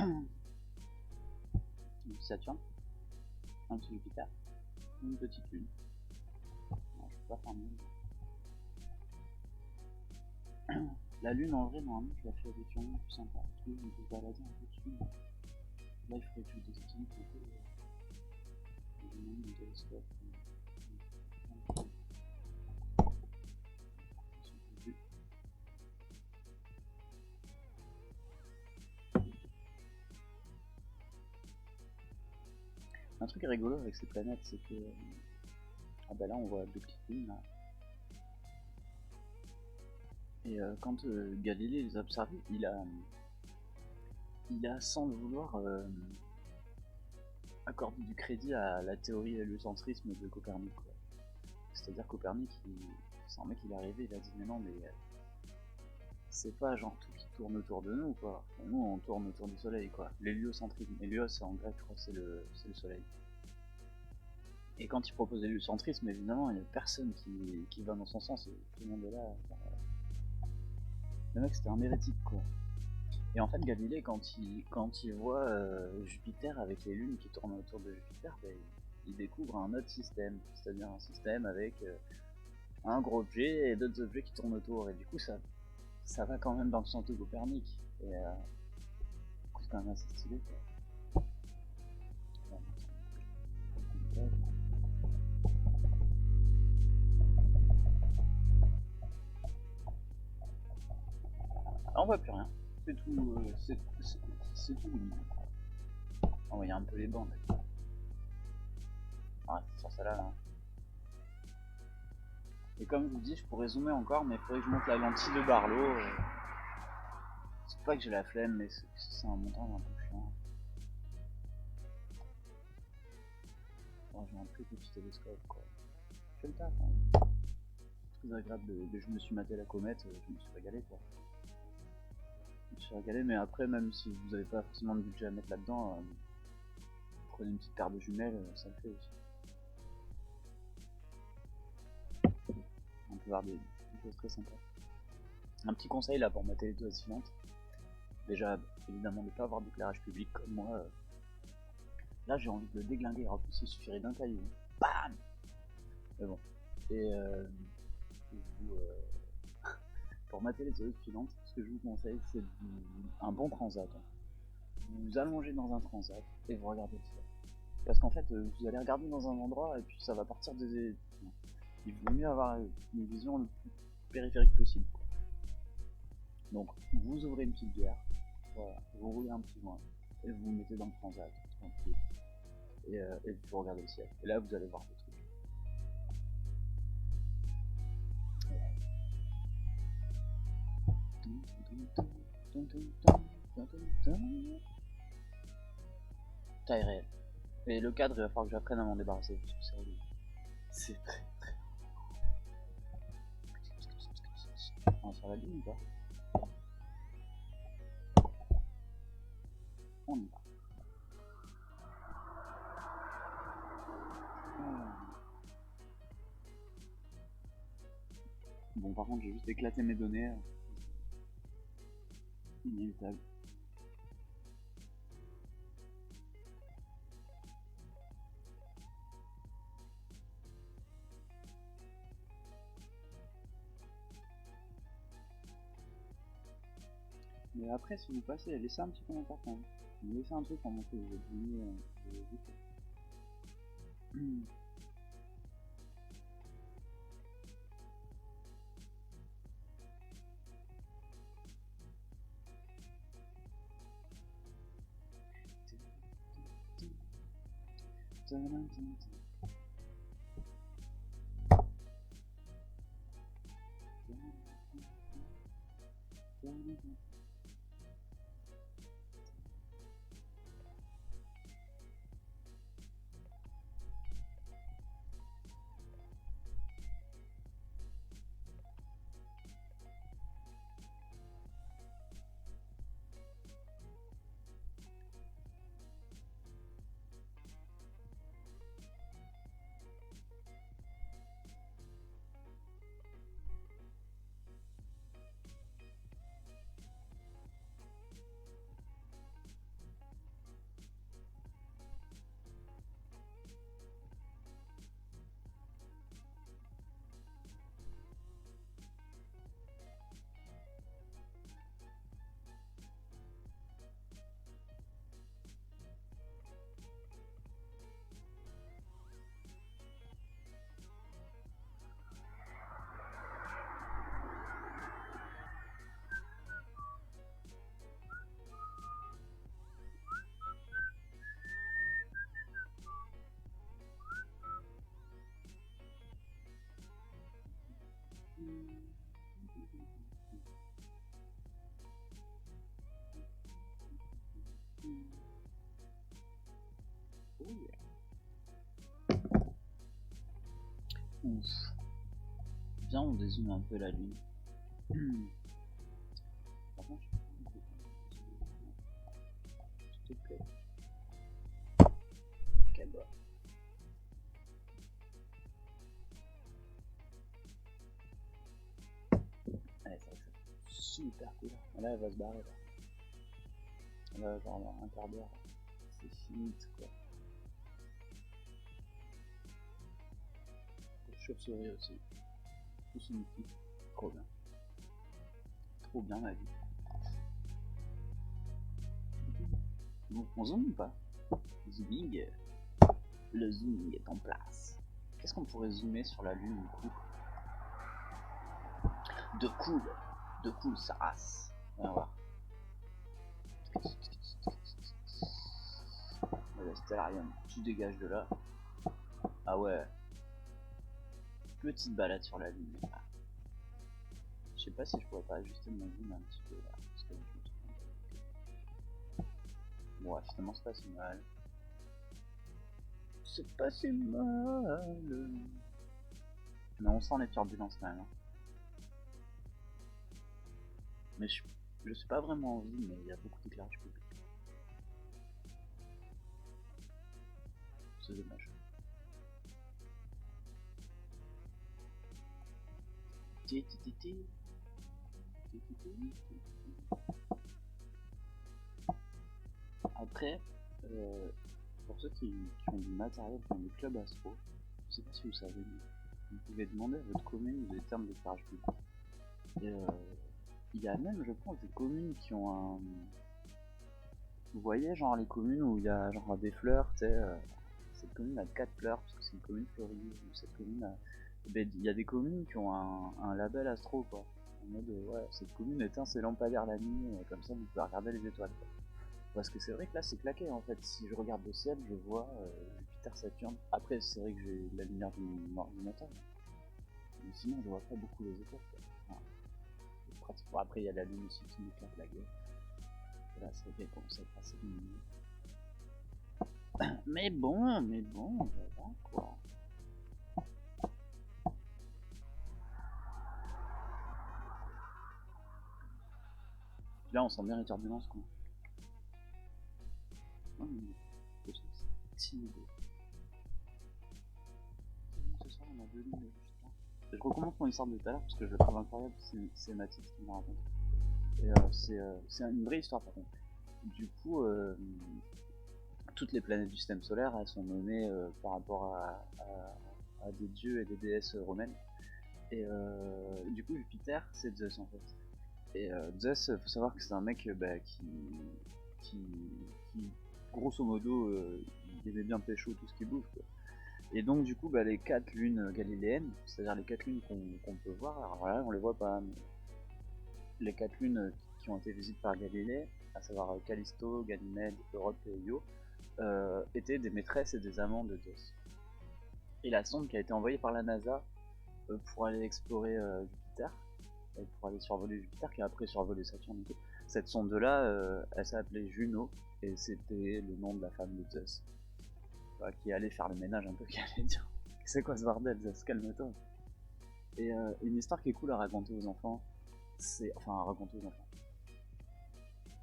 Un petit Saturne, un petit Jupiter, une petite lune. Non, je peux pas faire mieux. La lune en vrai normalement je la fais avec un plus sympa, je peux se balader un peu dessus. Là il faudrait que je dessine un peu le télescope. Un truc rigolo avec ces planètes, c'est que ah bah là on voit deux petites lunes là. Et quand Galilée les a observés, il a sans le vouloir accordé du crédit à la théorie héliocentrisme de Copernic. C'est-à-dire Copernic, c'est un mec il est arrivé, il a dit mais non mais c'est pas genre tout qui tourne autour de nous quoi. Nous on tourne autour du soleil quoi. L'héliocentrisme, hélios en grec je crois c'est le soleil. Et quand il propose l'héliocentrisme évidemment il y a personne qui va dans son sens, et tout le monde est là. Le mec c'était un hérétique quoi. Et en fait Galilée quand il voit Jupiter avec les lunes qui tournent autour de Jupiter, ben, il découvre un autre système, c'est-à-dire un système avec un gros objet et d'autres objets qui tournent autour, et du coup ça va quand même dans le sens de Copernic, et c'est quand même assez stylé quoi. Ah, on voit plus rien, c'est tout, c'est tout lumineux. On voit un peu les bandes. Ah, c'est sur celle-là là. Et comme je vous dis, je pourrais zoomer encore, mais il faudrait que je monte la lentille de Barlow. C'est pas que j'ai la flemme, mais c'est un montant un peu chiant. Bon, j'ai un plus petit télescope quoi. Je fais le taf, hein. C'est très agréable je me suis maté la comète, je me suis régalé quoi. Je me suis régalé, mais après, même si vous n'avez pas forcément de budget à mettre là-dedans, prenez une petite paire de jumelles, ça le fait aussi. On peut voir des choses très sympas. Un petit conseil là pour mater les deux filantes. Déjà, évidemment, ne pas avoir d'éclairage public comme moi. Là, j'ai envie de le déglinguer, en plus, il suffirait d'un caillou. Bam. Mais bon. Et pour mater les oreilles filantes, ce que je vous conseille, c'est un bon transat. Vous vous allongez dans un transat et vous regardez le ciel. Parce qu'en fait, vous allez regarder dans un endroit et puis ça va partir des... Il vaut mieux avoir une vision le plus périphérique possible. Donc, vous ouvrez une petite bière, voilà, vous roulez un petit joint, et vous vous mettez dans le transat, tranquille. Et vous regardez le ciel. Et là, vous allez voir des trucs. Taille réelle. Et le cadre, il va falloir que j'apprenne à m'en débarrasser, parce que c'est très très... On va faire la ligne ou pas? On y va. Bon, par contre, j'ai juste éclaté mes données. Inévitable. Mais après, si vous passez, laissez un petit commentaire quand même. Laissez un truc pour montrer que vous êtes venu vite. Oh yeah. Ouf. Viens, on dézoome un peu la lune. Par contre, s'il te plaît. Ok, bah. Allez, c'est vrai que c'est super cool. Là, elle va se barrer. Là, genre dans un quart d'heure. C'est fini, quoi. Les chauves-souris aussi. Tout c'est mythique. Trop bien. Trop bien la vie. Bon, on zoome ou pas? Zooming. Le zooming est en place. Qu'est-ce qu'on pourrait zoomer sur la lune du coup? De cool sa race. On va voir. Le Stellarium, tu dégages de là. Ah ouais. Petite balade sur la lune. Je sais pas si je pourrais pas ajuster mon zoom un petit peu là. Parce que bon, ouais, finalement c'est pas si mal. C'est pas si mal. Mais on sent les turbulences quand même. Hein. Mais je suis pas vraiment en vie, mais il y a beaucoup d'éclairage public. C'est dommage. Après, pour ceux qui ont du matériel dans des clubs astro, je sais pas si vous savez, mais vous pouvez demander à votre commune des termes d'éclairage public. Et il y a même, je pense, des communes qui ont un... Vous voyez, genre les communes où il y a genre des fleurs, tu sais, cette commune a 4 fleurs parce que c'est une commune fleurie, ou cette commune a... Ben, il y a des communes qui ont un label astro, quoi. En mode, ouais, cette commune éteint ses lampadaires la nuit, comme ça vous pouvez regarder les étoiles, quoi. Parce que c'est vrai que là c'est claqué en fait, si je regarde le ciel, je vois Jupiter, Saturne. Après, c'est vrai que j'ai la lumière de mon ordinateur, mais sinon je vois pas beaucoup les étoiles, quoi. Enfin, bon, après, il y a la lune aussi qui me claque la gueule. Et là, c'est vrai qu'elle commence à être assez lumineuse. Mais bon, voilà quoi. Là, on sent bien les turbulences, quoi. C'est timide. Ce soir, on a deux lignes juste là. Je recommence mon histoire de tout à l'heure parce que je la trouve incroyable. C'est Mathis qui me raconte. Et c'est une vraie histoire, par contre. Du coup, toutes les planètes du système solaire, elles sont nommées par rapport à des dieux et des déesses romaines. Et du coup, Jupiter, c'est Zeus en fait. Et Zeus, faut savoir que c'est un mec qui, grosso modo, il aimait bien pécho tout ce qui bouffe, quoi. Et donc, du coup, les 4 lunes galiléennes, c'est-à-dire les 4 lunes qu'on peut voir, alors là, on les voit pas, mais les 4 lunes qui ont été visibles par Galilée, à savoir Callisto, Ganymède, Europe et Io, étaient des maîtresses et des amants de Zeus. Et la sonde qui a été envoyée par la NASA pour aller explorer Jupiter, pour aller survoler Jupiter, qui a après survolé Saturne et tout, cette sonde-là, elle s'appelait Juno, et c'était le nom de la femme de Zeus. Qui allait faire le ménage un peu, qui allait dire c'est quoi ce bordel, Zeus, calme-toi. Et une histoire qui est cool à raconter aux enfants, à raconter aux enfants.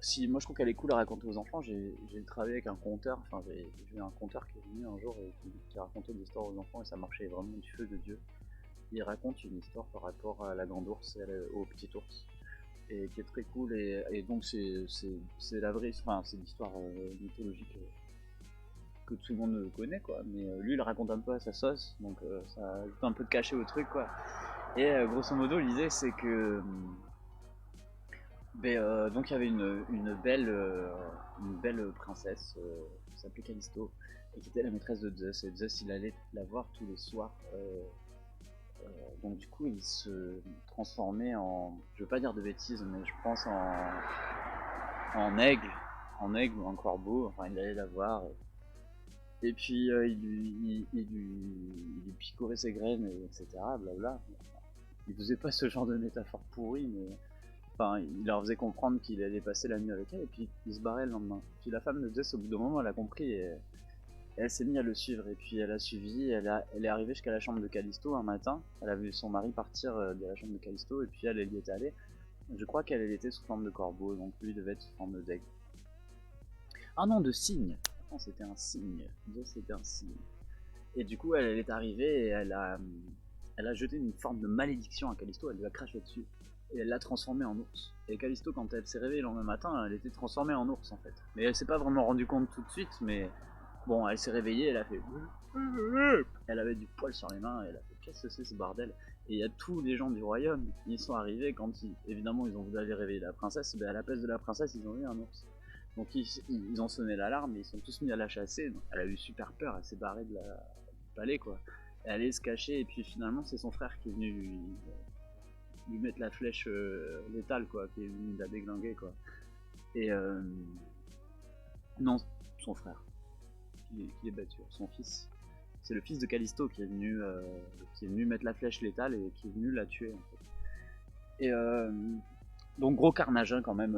Si moi je trouve qu'elle est cool à raconter aux enfants, j'ai travaillé avec un conteur, j'ai eu un conteur qui est venu un jour et qui racontait des histoires aux enfants et ça marchait vraiment du feu de Dieu. Il raconte une histoire par rapport à la grande ours et au petit ours, et qui est très cool, et donc c'est la vraie, c'est l'histoire mythologique que tout le monde connaît, quoi, mais lui il raconte un peu à sa sauce, donc ça ajoute un peu de cachet au truc, quoi. Et grosso modo l'idée c'est que donc il y avait une belle princesse qui s'appelait Callisto et qui était la maîtresse de Zeus, et Zeus il allait la voir tous les soirs, donc du coup il se transformait en, je veux pas dire de bêtises, mais je pense en aigle ou en corbeau, enfin il allait la voir, et puis il lui picorait ses graines, etc. Blabla. il faisait pas ce genre de métaphore pourrie, mais enfin, il leur faisait comprendre qu'il allait passer la nuit avec elle, et puis il se barrait le lendemain. Puis la femme de Zeus, au bout d'un moment, elle a compris, et elle s'est mise à le suivre, et puis elle a suivi, elle est arrivée jusqu'à la chambre de Callisto un matin, elle a vu son mari partir de la chambre de Callisto, et puis elle y était allée. Je crois qu'elle était sous forme de corbeau, donc lui devait être sous forme d'aigle. Ah non, de cygne. Non, c'était un cygne. Zeus, c'était un cygne. Et du coup, elle est arrivée et elle a jeté une forme de malédiction à Callisto, elle lui a craché dessus. Et elle l'a transformé en ours. Et Callisto, quand elle s'est réveillée le lendemain matin, elle était transformée en ours en fait. Mais elle s'est pas vraiment rendu compte tout de suite, mais bon, elle s'est réveillée, elle a fait. Elle avait du poil sur les mains, et elle a fait qu'est-ce que c'est ce bordel? Et il y a tous les gens du royaume, ils sont arrivés quand évidemment ils ont voulu aller réveiller la princesse, ben à la place de la princesse ils ont eu un ours. Donc ils ont sonné l'alarme et ils sont tous mis à la chasser. Donc, elle a eu super peur, elle s'est barrée du palais quoi. Elle allait se cacher et puis finalement c'est son frère qui est venu lui mettre la flèche létale quoi, qui est venu la déglinguer quoi. Et non, son frère qui est battu, son fils. C'est le fils de Callisto qui est venu mettre la flèche létale et qui est venu la tuer en fait. Et donc gros carnage hein, quand même.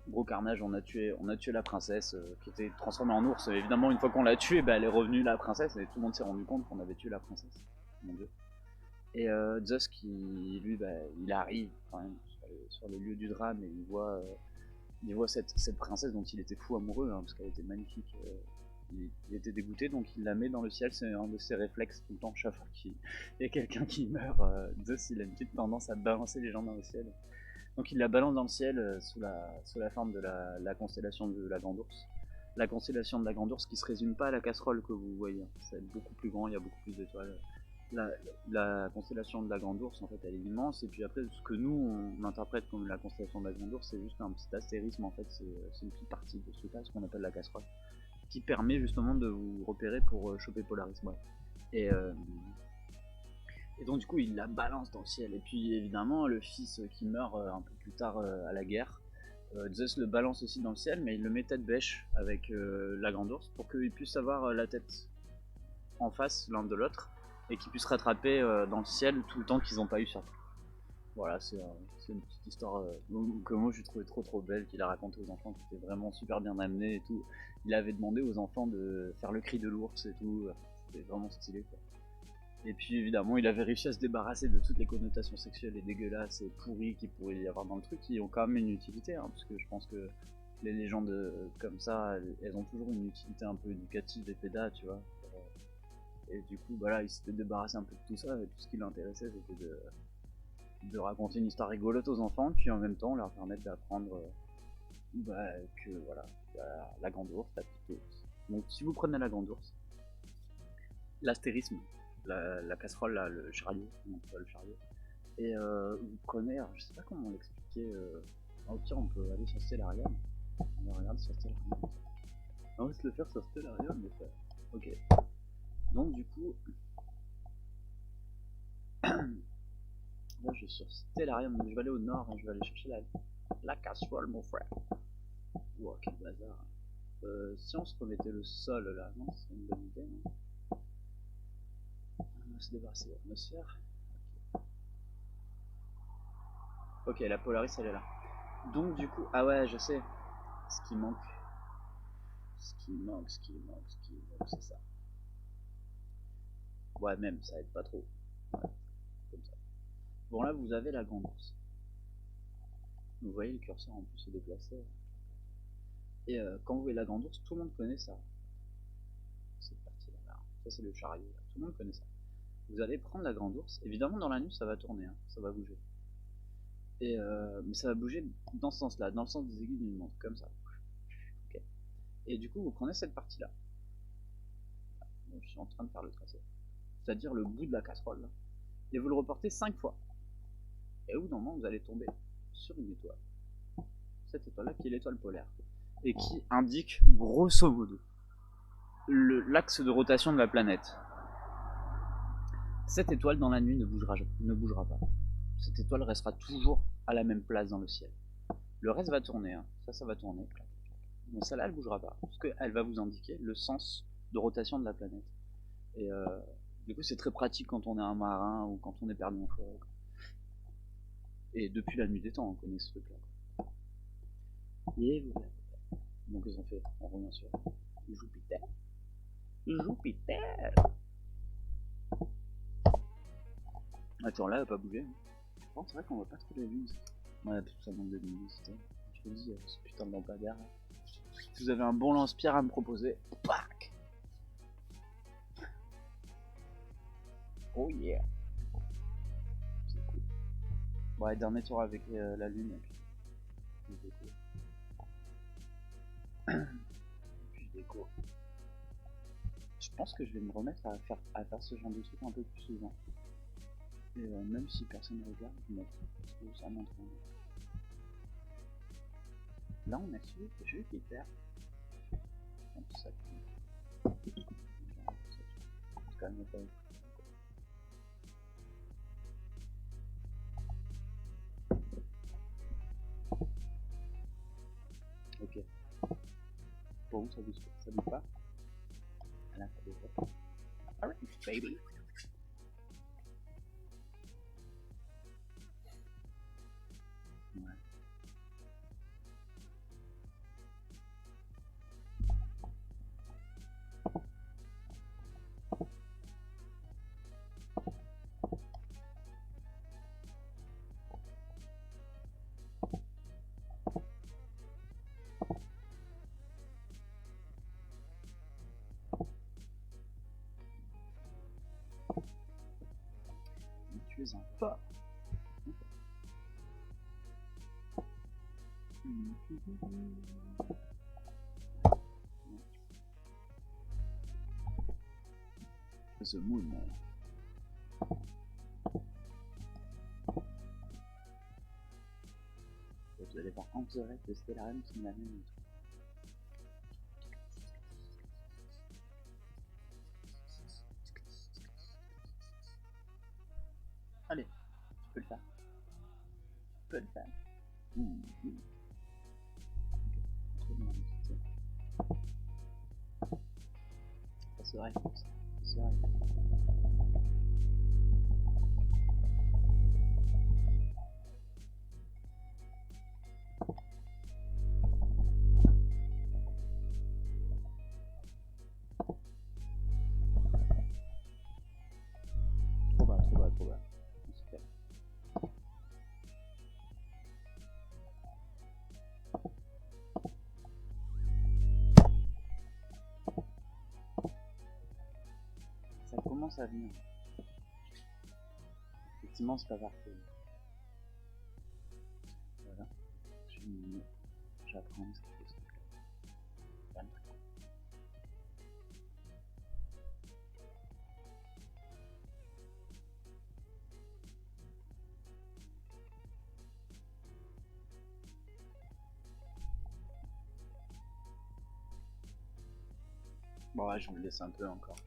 Gros carnage, on a tué la princesse qui était transformée en ours. Évidemment, une fois qu'on l'a tuée, bah, elle est revenue la princesse et tout le monde s'est rendu compte qu'on avait tué la princesse. Mon dieu. Et Zeus qui, lui, bah, il arrive quand même sur les lieux du drame et il voit cette princesse dont il était fou amoureux hein, parce qu'elle était magnifique. Il était dégoûté, donc il la met dans le ciel. C'est un de ses réflexes tout le temps. Chaque fois qu'il y a quelqu'un qui meurt, Zeus il a une petite tendance à balancer les gens dans le ciel. Donc il la balance dans le ciel sous la forme de la constellation de la Grande Ourse. La constellation de la Grande Ourse qui se résume pas à la casserole que vous voyez. C'est beaucoup plus grand, il y a beaucoup plus d'étoiles. La constellation de la Grande Ourse en fait elle est immense et puis après ce que nous on interprète comme la constellation de la Grande Ourse c'est juste un petit astérisme en fait, c'est une petite partie de ce truc-là, ce qu'on appelle la casserole, qui permet justement de vous repérer pour choper Polaris. Ouais. Et donc du coup il la balance dans le ciel. Et puis évidemment le fils qui meurt un peu plus tard à la guerre, Zeus le balance aussi dans le ciel, mais il le met tête bêche avec la Grande Ourse pour qu'ils puissent avoir la tête en face l'un de l'autre et qu'ils puissent rattraper dans le ciel tout le temps qu'ils n'ont pas eu sur terre. Voilà, c'est une petite histoire que moi j'ai trouvé trop belle, qu'il a raconté aux enfants, qui était vraiment super bien amené et tout. Il avait demandé aux enfants de faire le cri de l'ours et tout, c'était vraiment stylé quoi. Et puis évidemment il avait réussi à se débarrasser de toutes les connotations sexuelles et dégueulasses et pourries qu'il pourrait y avoir dans le truc, qui ont quand même une utilité, hein, parce que je pense que les légendes comme ça, elles ont toujours une utilité un peu éducative et péda, tu vois. Et du coup, voilà, il s'était débarrassé un peu de tout ça, et tout ce qui l'intéressait c'était de raconter une histoire rigolote aux enfants, puis en même temps leur permettre d'apprendre que voilà, la Grande Ourse, la petite ours. Donc si vous prenez la Grande Ourse, l'astérisme, la casserole, là, le chariot, et vous prenez, alors, je sais pas comment l'expliquer, au pire on peut aller sur Stellarium, on va regarder sur Stellarium, on va se le faire sur Stellarium, mais ça... Ok, donc du coup, là je suis sur Stellarium, donc je vais aller au nord, hein, je vais aller chercher la casserole mon frère. Wow, quel bazar. Si on se remettait le sol là, non, c'est une bonne idée, non? On va se débarrasser de l'atmosphère. Ok, la Polaris elle est là. Donc du coup, ah ouais, je sais. Ce qui manque, c'est ça. Ouais, même, ça aide pas trop. Ouais, comme ça. Bon là, vous avez la Grande Ourse. Vous voyez le curseur en plus se déplacer. Et quand vous voyez la Grande Ourse, tout le monde connaît ça. Cette partie là. Ça c'est le chariot. Là. Tout le monde connaît ça. Vous allez prendre la Grande Ourse. Évidemment, dans la nuit, ça va tourner, hein. Ça va bouger. Et mais ça va bouger dans ce sens-là, dans le sens des aiguilles d'une montre, comme ça. Okay. Et du coup, vous prenez cette partie-là. Donc, je suis en train de faire le tracé. C'est-à-dire le bout de la casserole. Là. Et vous le reportez 5 fois. Et au bout d'un moment, vous allez tomber sur une étoile. Cette étoile-là qui est l'étoile polaire. Et qui indique, grosso modo, l'axe de rotation de la planète. Cette étoile, dans la nuit, ne bougera pas. Cette étoile restera toujours à la même place dans le ciel. Le reste va tourner, hein. Ça va tourner. Mais celle-là, elle bougera pas, parce qu'elle va vous indiquer le sens de rotation de la planète. Et du coup, c'est très pratique quand on est un marin ou quand on est perdu en forêt. Et depuis la nuit des temps, on connaît ce truc-là. Et voilà. Donc ils ont fait, on revient sur Jupiter. Jupiter. Attends, là, elle a pas bougé. Bon, c'est vrai qu'on voit pas trop la lune. Ouais, tout ça manque de luminosité. Je vous dis, ce putain de lampadaire. Si vous avez un bon lance-pierre à me proposer, pack. Oh yeah. C'est cool. Ouais, dernier tour avec la lune et puis je déco. Puis je déco. Je pense que je vais me remettre à faire ce genre de truc un peu plus souvent. Et même si personne ne regarde, je m'en fous parce que ça m'entraîne. Là, on a su Jupiter. Ça c'est quand même pas. Ok. Bon, ça bouge pas. Là, ça bouge pas. Alright, baby. Ouais. Tu es un pas. The moon. Vous allez voir en direct de Stellarium qui m'a mis. Allez, tu peux le faire. Tu peux le faire. Ça serait comme ça. Ça serait. Trop bas. On se fait. Ça commence à venir. Effectivement, c'est pas parfait. Voilà. J'apprends ce qu'il faut. Bon, ouais, je vous le laisse un peu encore.